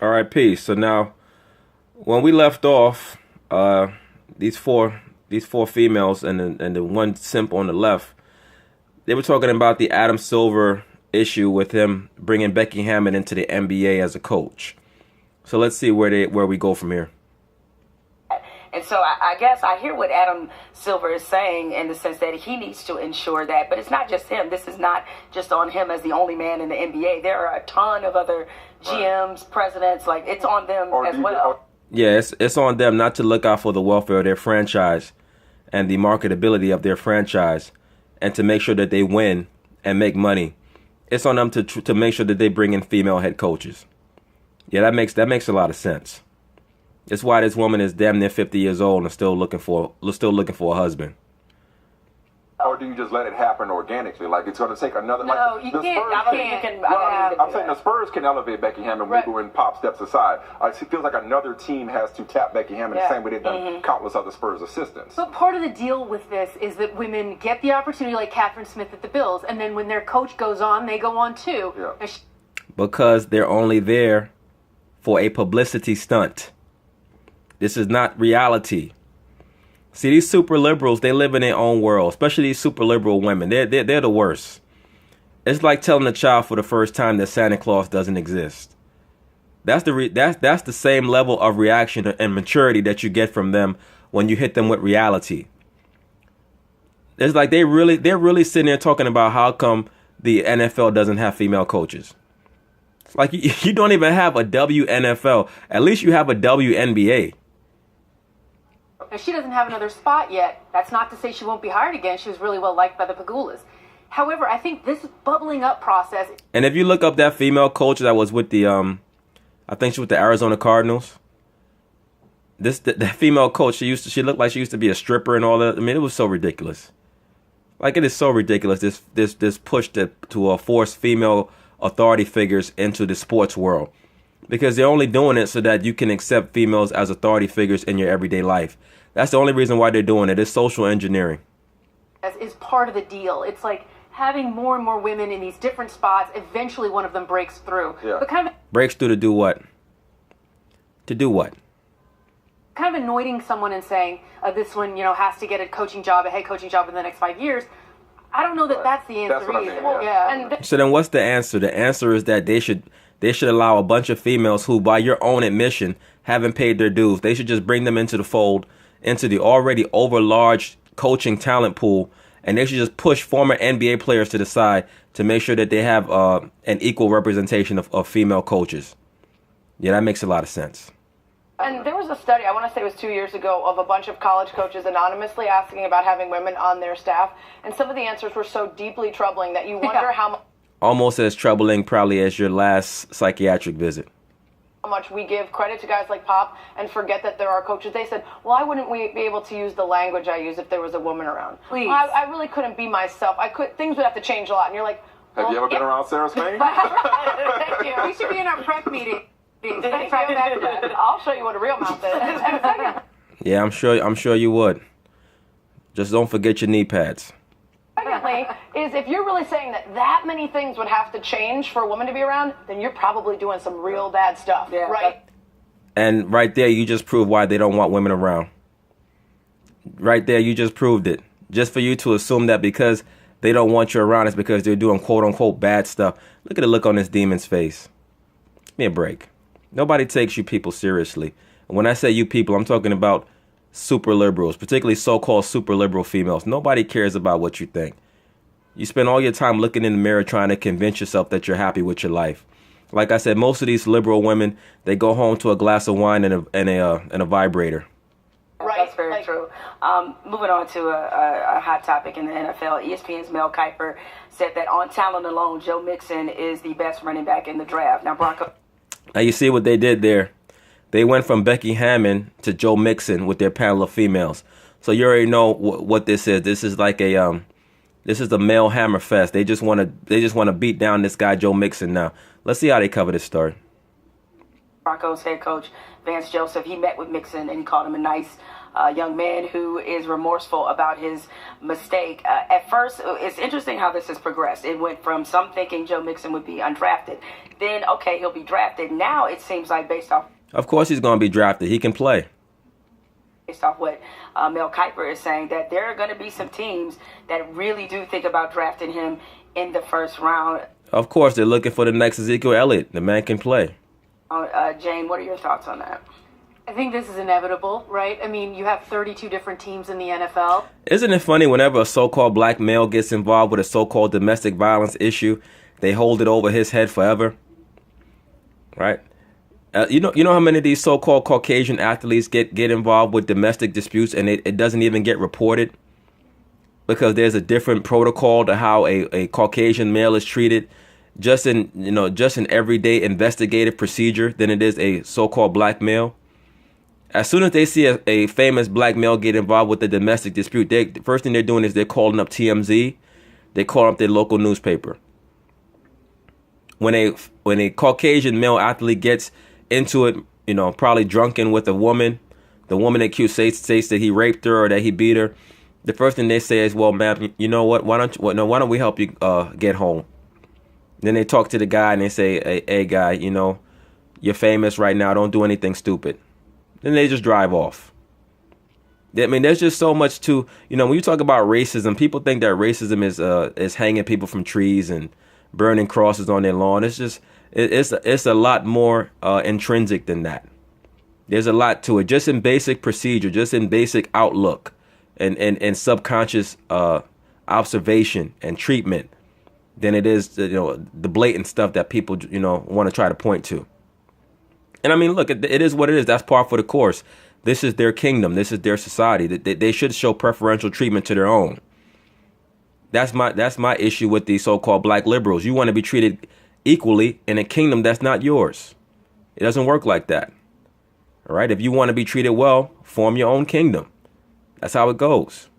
All right, peace. So now, when we left off, these four females and the one simp on the left, they were talking about the Adam Silver issue with him bringing Becky Hammon into the NBA as a coach. So let's see where we go from here. And so I guess I hear what Adam Silver is saying in the sense that he needs to ensure that. But it's not just him. This is not just on him as the only man in the NBA. There are a ton of other GMs, presidents. Like, it's on them as well. Yeah, it's on them not to look out for the welfare of their franchise and the marketability of their franchise and to make sure that they win and make money. It's on them to make sure that they bring in female head coaches. Yeah, that makes a lot of sense. That's why this woman is damn near 50 years old and still looking for a husband. Or do you just let it happen organically? Like, it's going to take another... No, like, you can't. I'm saying the Spurs can elevate Becky Hammon when Pop steps aside. It feels like another team has to tap Becky Hammon the same way they've done countless other Spurs assistants. But part of the deal with this is that women get the opportunity, like Catherine Smith at the Bills, and then when their coach goes on, they go on too. Yeah. Because they're only there for a publicity stunt. This is not reality. See, these super liberals, they live in their own world, especially these super liberal women. They're the worst. It's like telling a child for the first time that Santa Claus doesn't exist. That's the same level of reaction and maturity that you get from them when you hit them with reality. It's like they're really sitting there talking about how come the NFL doesn't have female coaches. It's like you don't even have a WNFL. At least you have a WNBA. Now, she doesn't have another spot yet. That's not to say she won't be hired again. She was really well liked by the Pagulas. However, I think this bubbling up process... And if you look up that female coach that was with the, I think she was with the Arizona Cardinals. That female coach, she looked like she used to be a stripper and all that. I mean, it was so ridiculous. Like, it is so ridiculous, this push to force female authority figures into the sports world. Because they're only doing it so that you can accept females as authority figures in your everyday life. That's the only reason why they're doing it. It's social engineering. Is part of the deal. It's like having more and more women in these different spots. Eventually one of them breaks through. Yeah. But kind of breaks through to do what? To do what? Kind of anointing someone and saying, this one, has to get a head coaching job in the next 5 years. I don't know that that's the answer That's what I either. mean, yeah. So then what's the answer? The answer is that they should allow a bunch of females who, by your own admission, haven't paid their dues. They should just bring them into the fold, into the already overlarge coaching talent pool, and they should just push former NBA players to the side to make sure that they have an equal representation of female coaches. Yeah, that makes a lot of sense. And there was a study, I want to say it was 2 years ago, of a bunch of college coaches anonymously asking about having women on their staff. And some of the answers were so deeply troubling that you wonder how Almost as troubling probably as your last psychiatric visit. much we give credit to guys like Pop and forget that there are coaches. They said, why wouldn't we be able to use the language I use if there was a woman around? Please. Well, I really couldn't be myself. Things would have to change a lot. And you're like, Have you ever been around Sarah Spain? Thank you. We should be in our prep meeting. I'll show you what a real mouth is. Yeah, I'm sure you would. Just don't forget your knee pads. Secondly, is if you're really saying that many things would have to change for a woman to be around, then you're probably doing some real bad stuff, right? And right there, you just proved why they don't want women around. Right there, you just proved it. Just for you to assume that because they don't want you around, it's because they're doing quote-unquote bad stuff. Look at the look on this demon's face. Give me a break. Nobody takes you people seriously. And when I say you people, I'm talking about super liberals, particularly so-called super liberal females. Nobody cares about what you think. You spend all your time looking in the mirror trying to convince yourself that you're happy with your life. Like I said, most of these liberal women, they go home to a glass of wine and a vibrator. Right. That's very true. Moving on to a hot topic in the NFL, ESPN's Mel Kiper said that on talent alone, Joe Mixon is the best running back in the draft. Now you see what they did there. They went from Becky Hammon to Joe Mixon with their panel of females. So you already know what this is. This is like this is the male hammer fest. They just want to beat down this guy Joe Mixon now. Let's see how they cover this story. Broncos head coach Vance Joseph, he met with Mixon and he called him a nice young man who is remorseful about his mistake. At first, it's interesting how this has progressed. It went from some thinking Joe Mixon would be undrafted. Then, okay, he'll be drafted. Now it seems like based off... Of course he's going to be drafted. He can play. Based off what Mel Kiper is saying, that there are going to be some teams that really do think about drafting him in the first round. Of course, they're looking for the next Ezekiel Elliott. The man can play. Jane, what are your thoughts on that? I think this is inevitable, right? I mean, you have 32 different teams in the NFL. Isn't it funny whenever a so-called black male gets involved with a so-called domestic violence issue, they hold it over his head forever? Right? You know how many of these so-called Caucasian athletes get involved with domestic disputes and it doesn't even get reported? Because there's a different protocol to how a Caucasian male is treated just in everyday investigative procedure than it is a so-called black male. As soon as they see a famous black male get involved with a domestic dispute, the first thing they're doing is they're calling up TMZ. They call up their local newspaper. When a Caucasian male athlete gets into it, probably drunken with a woman, the woman accused states that he raped her or that he beat her, the first thing they say is, well, ma'am, you know what? Why don't we help you get home? Then they talk to the guy and they say, hey guy, you're famous right now. Don't do anything stupid. Then they just drive off. I mean, there's just so much to, when you talk about racism, people think that racism is hanging people from trees and burning crosses on their lawn. It's just, it's a lot more intrinsic than that. There's a lot to it, just in basic procedure, just in basic outlook and subconscious observation and treatment than it is, the blatant stuff that people, want to try to point to. And I mean, look, it is what it is. That's par for the course. This is their kingdom. This is their society. They should show preferential treatment to their own. That's my issue with the so-called black liberals. You want to be treated equally in a kingdom that's not yours. It doesn't work like that. All right. If you want to be treated well, form your own kingdom. That's how it goes.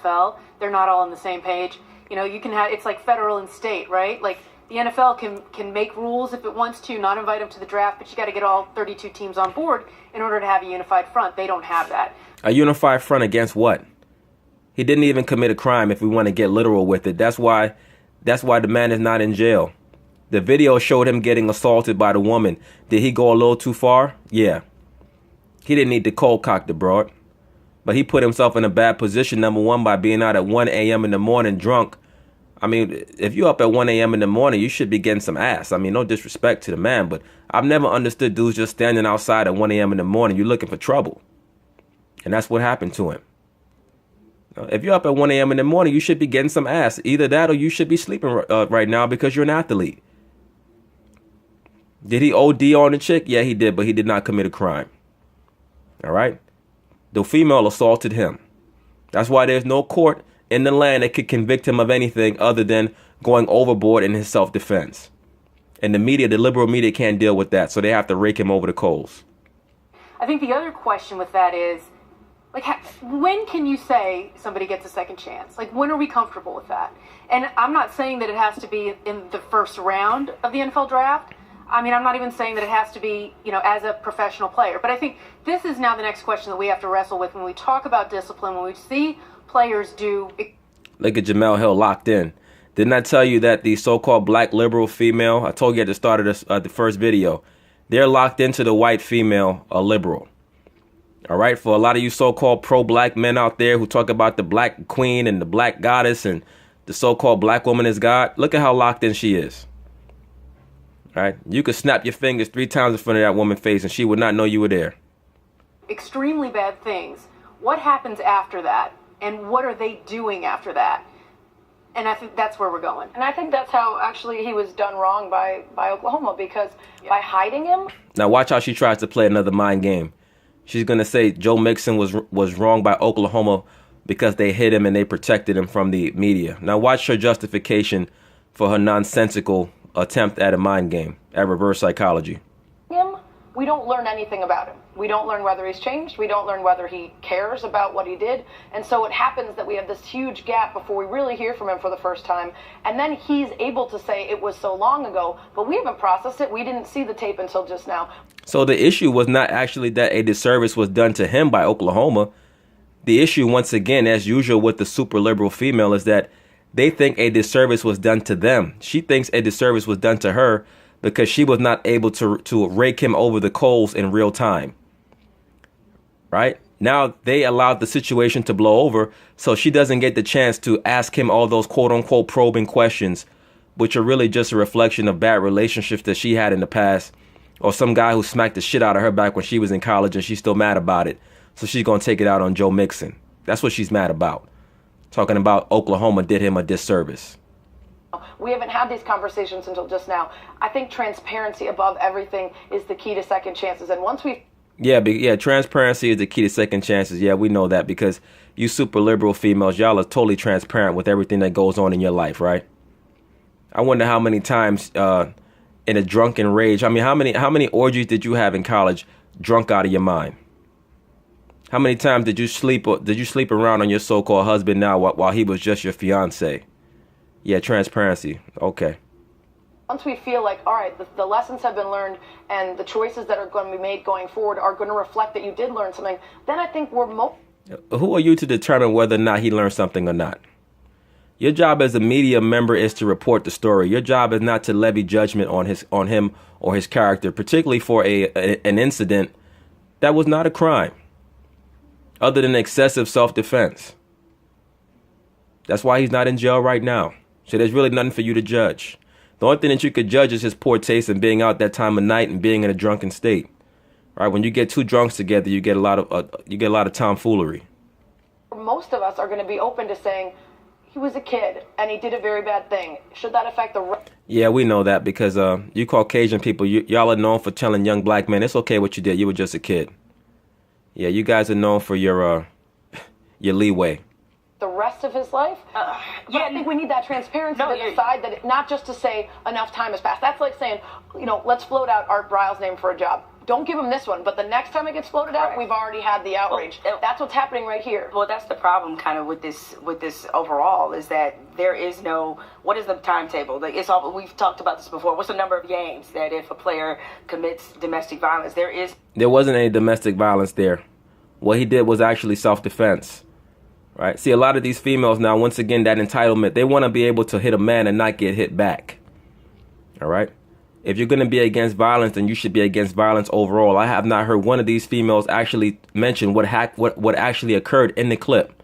They're not all on the same page. You can have, it's like federal and state, right? Like the NFL can make rules if it wants to, not invite them to the draft, but you got to get all 32 teams on board in order to have a unified front. They don't have that. A unified front against what? He didn't even commit a crime, if we want to get literal with it. That's why the man is not in jail. The video showed him getting assaulted by the woman. Did he go a little too far? Yeah. He didn't need to cold cock the broad. But he put himself in a bad position, number one, by being out at 1 a.m. in the morning drunk. I mean, if you're up at 1 a.m. in the morning, you should be getting some ass. I mean, no disrespect to the man, but I've never understood dudes just standing outside at 1 a.m. in the morning. You're looking for trouble. And that's what happened to him. If you're up at 1 a.m. in the morning, you should be getting some ass. Either that or you should be sleeping right now because you're an athlete. Did he OD on the chick? Yeah, he did, but he did not commit a crime. All right? The female assaulted him. That's why there's no court in the land that could convict him of anything other than going overboard in his self-defense. And the media, the liberal media, can't deal with that, so they have to rake him over the coals. I think the other question with that is, like, when can you say somebody gets a second chance? Like, when are we comfortable with that? And I'm not saying that it has to be in the first round of the NFL draft. I mean, I'm not even saying that it has to be, as a professional player. But I think this is now the next question that we have to wrestle with when we talk about discipline, when we see players do. Look at Jemele Hill locked in. Didn't I tell you that the so-called black liberal female, I told you at the start of the first video, they're locked into the white female liberal. All right. For a lot of you so-called pro-black men out there who talk about the black queen and the black goddess and the so-called black woman is God, look at how locked in she is. All right. You could snap your fingers 3 times in front of that woman's face and she would not know you were there. Extremely bad things. What happens after that? And what are they doing after that? And I think that's where we're going. And I think that's how actually he was done wrong by Oklahoma, because by hiding him. Now watch how she tries to play another mind game. She's going to say Joe Mixon was wrong by Oklahoma because they hid him and they protected him from the media. Now watch her justification for her nonsensical attempt at a mind game, at reverse psychology. Him we don't learn anything about him. We don't learn whether he's changed. We don't learn whether he cares about what he did. And so it happens that we have this huge gap before we really hear from him for the first time. And then he's able to say it was so long ago, but we haven't processed it. We didn't see the tape until just now. So the issue was not actually that a disservice was done to him by Oklahoma. The issue, once again, as usual with the super liberal female, is that they think a disservice was done to them. She thinks a disservice was done to her because she was not able to rake him over the coals in real time. Right? Now they allowed the situation to blow over, so she doesn't get the chance to ask him all those quote unquote probing questions, which are really just a reflection of bad relationships that she had in the past, or some guy who smacked the shit out of her back when she was in college and she's still mad about it. So she's going to take it out on Joe Mixon. That's what she's mad about. Talking about Oklahoma did him a disservice. We haven't had these conversations until just now. I think transparency above everything is the key to second chances. And once we... Yeah, transparency is the key to second chances. Yeah, we know that because you super liberal females, y'all are totally transparent with everything that goes on in your life, right? I wonder how many times in a drunken rage, I mean, how many orgies did you have in college drunk out of your mind? How many times did you sleep around on your so-called husband now while he was just your fiance? Yeah, transparency. Okay. Once we feel like, all right, the lessons have been learned and the choices that are going to be made going forward are going to reflect that you did learn something, then I think we're Who are you to determine whether or not he learned something or not? Your job as a media member is to report the story. Your job is not to levy judgment on him or his character, particularly for an incident that was not a crime, other than excessive self-defense. That's why he's not in jail right now. So there's really nothing for you to judge. The only thing that you could judge is his poor taste and being out that time of night and being in a drunken state. Right? When you get two drunks together, you get a lot of tomfoolery. Most of us are going to be open to saying he was a kid and he did a very bad thing. Should that affect the... Yeah, we know that because you Caucasian people, y'all are known for telling young black men, it's okay what you did. You were just a kid. Yeah, you guys are known for your leeway. The rest of his life? I think we need that transparency to decide that not just to say enough time has passed. That's like saying, let's float out Art Briles' name for a job. Don't give him this one, but the next time it gets floated out, we've already had the outrage. That's what's happening right here. Well, that's the problem kind of with this overall is that there is no, what is the timetable? It's all, we've talked about this before. What's the number of games that if a player commits domestic violence, there wasn't any domestic violence there. What he did was actually self-defense. Right. See, a lot of these females now, once again, that entitlement, they want to be able to hit a man and not get hit back. All right. If you're going to be against violence, then you should be against violence overall. I have not heard one of these females actually mention what actually occurred in the clip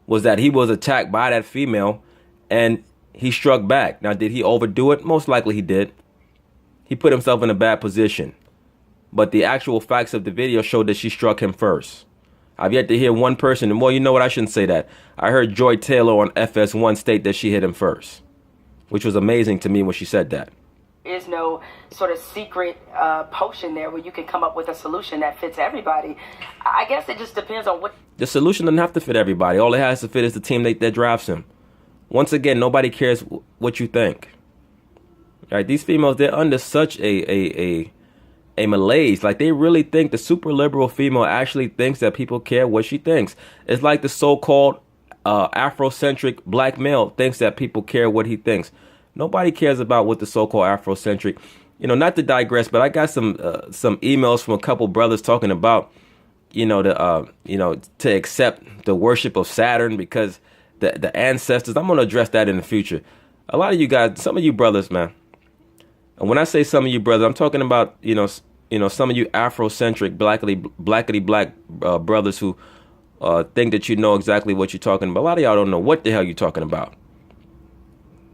was that he was attacked by that female and he struck back. Now, did he overdo it? Most likely he did. He put himself in a bad position. But the actual facts of the video showed that she struck him first. I've yet to hear one person, and well, you know what, I shouldn't say that. I heard Joy Taylor on FS1 state that she hit him first, which was amazing to me when she said that. There is no sort of secret potion there where you can come up with a solution that fits everybody. I guess it just depends on what... The solution doesn't have to fit everybody. All it has to fit is the team that drafts him. Once again, nobody cares what you think. All right, these females, they're under such a malaise. Like, they really think the super liberal female actually thinks that people care what she thinks. It's like the so-called Afrocentric black male thinks that people care what he thinks. Nobody cares about what the so-called Afrocentric, not to digress, but I got some emails from a couple brothers talking about, to accept the worship of Saturn because the ancestors. I'm going to address that in the future. A lot of you guys, some of you brothers, man. And when I say some of you brothers, I'm talking about, some of you Afrocentric, blackity black brothers who think that you know exactly what you're talking about. A lot of y'all don't know what the hell you're talking about.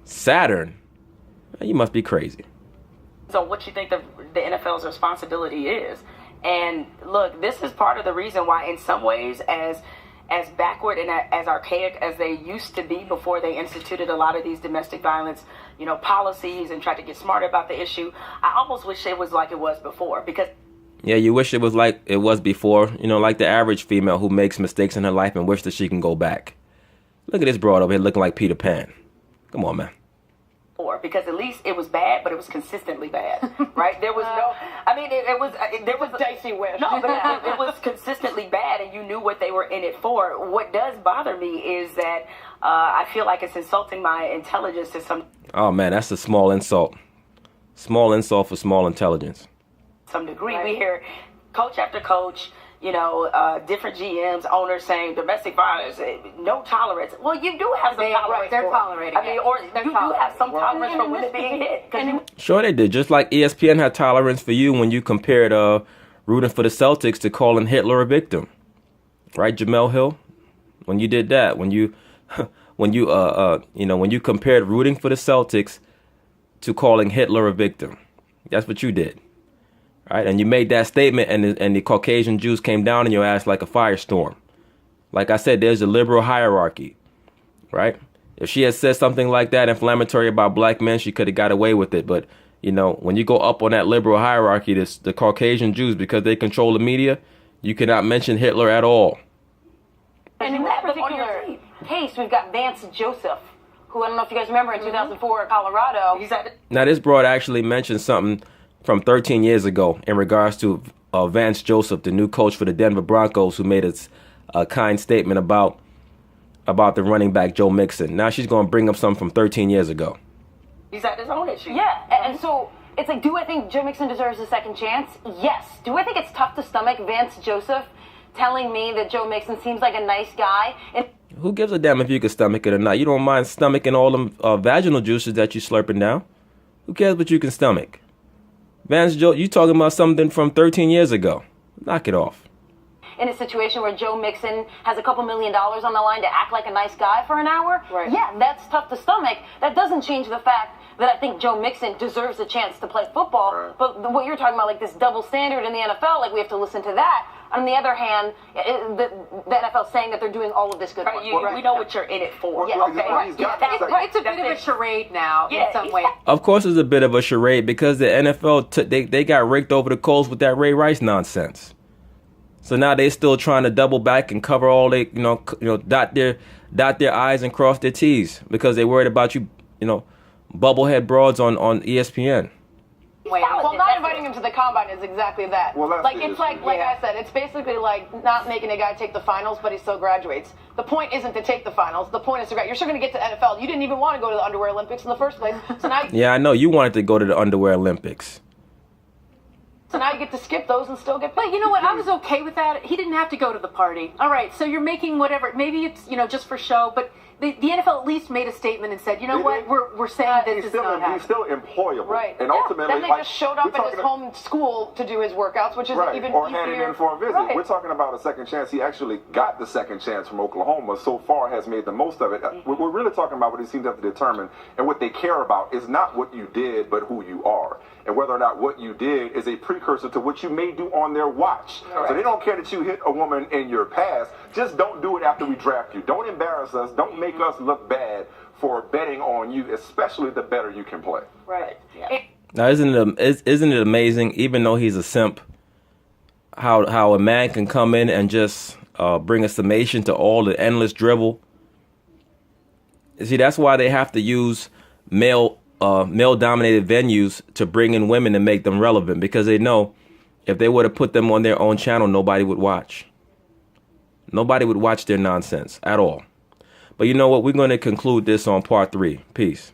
Saturn? You must be crazy. So what you think the NFL's responsibility is. And look, this is part of the reason why in some ways as backward and as archaic as they used to be before they instituted a lot of these domestic violence, policies and tried to get smarter about the issue, I almost wish it was like it was before because... Yeah, you wish it was like it was before, like the average female who makes mistakes in her life and wish that she can go back. Look at this broad over here looking like Peter Pan. Come on, man. Because at least it was bad, but it was consistently bad, right? There was no, mean, it was there was a dicey wish. No, but it was consistently bad, and you knew what they were in it for. What does bother me is that I feel like it's insulting my intelligence to some. Oh man, that's a small insult. Small insult for small intelligence. Some degree, right. We hear coach after coach, different GMs, owners saying domestic violence, no tolerance. Well, you do have some tolerance. Right, they're tolerating. I mean, or you do have some tolerance for women being hit. Sure, they did. Just like ESPN had tolerance for you when you compared rooting for the Celtics to calling Hitler a victim, right, Jemele Hill? When you did that, when you compared rooting for the Celtics to calling Hitler a victim, that's what you did. Right, and you made that statement, and the Caucasian Jews came down on your ass like a firestorm. Like I said, there's a liberal hierarchy, right? If she had said something like that inflammatory about black men, she could have got away with it. But when you go up on that liberal hierarchy, the Caucasian Jews, because they control the media, you cannot mention Hitler at all. And in that particular case, we've got Vance Joseph, who I don't know if you guys remember in 2004 in Colorado. Now, this broad actually mentioned something from 13 years ago in regards to Vance Joseph, the new coach for the Denver Broncos, who made a kind statement about the running back Joe Mixon. Now she's going to bring up something from 13 years ago. He's had his own issue. Yeah, and so it's like, do I think Joe Mixon deserves a second chance? Yes. Do I think it's tough to stomach Vance Joseph telling me that Joe Mixon seems like a nice guy? And who gives a damn if you can stomach it or not? You don't mind stomaching all them vaginal juices that you slurping down? Who cares what you can stomach? Vance Joe, you talking about something from 13 years ago. Knock it off. In a situation where Joe Mixon has a couple $1 million on the line to act like a nice guy for an hour, right. Yeah, that's tough to stomach. That doesn't change the fact that I think Joe Mixon deserves a chance to play football. Right. But what you're talking about, like this double standard in the NFL, like we have to listen to that. On the other hand, the NFL saying that they're doing all of this good work. We know what you're in it for. Yeah, okay. It's a bit of a charade now in some way. Of course it's a bit of a charade because the NFL, they got raked over the coals with that Ray Rice nonsense. So now they still trying to double back and cover all they, dot their I's and cross their T's because they worried about you, bubblehead broads on ESPN. Well, not inviting him to the combine is exactly that. Well, it's like I said, it's basically like not making a guy take the finals, but he still graduates. The point isn't to take the finals. The point is to graduate. You're still going to get to the NFL. You didn't even want to go to the Underwear Olympics in the first place. So now, yeah, I know you wanted to go to the Underwear Olympics. So now you get to skip those and still get paid. But you know what? I was okay with that. He didn't have to go to the party. All right, so you're making whatever. Maybe it's just for show, but the NFL at least made a statement and said, we're saying this is not happening. He's still employable. Right. And ultimately, then they just showed up at his home school to do his workouts, which is even or easier. handed in for a visit. Right. We're talking about a second chance. He actually got the second chance from Oklahoma. So far, has made the most of it. What we're really talking about what he seems to have to determine and what they care about is not what you did, but who you are. And whether or not what you did is a precursor to what you may do on their watch. Right. So they don't care that you hit a woman in your past. Just don't do it after we draft you. Don't embarrass us. Don't make us look bad for betting on you, especially the better you can play. Right. Yeah. Now, isn't it amazing, even though he's a simp, how a man can come in and just bring a summation to all the endless dribble? See, that's why they have to use male-dominated venues to bring in women and make them relevant, because they know if they were to put them on their own channel, nobody would watch. Nobody would watch their nonsense at all. But you know what? We're going to conclude this on part 3. Peace.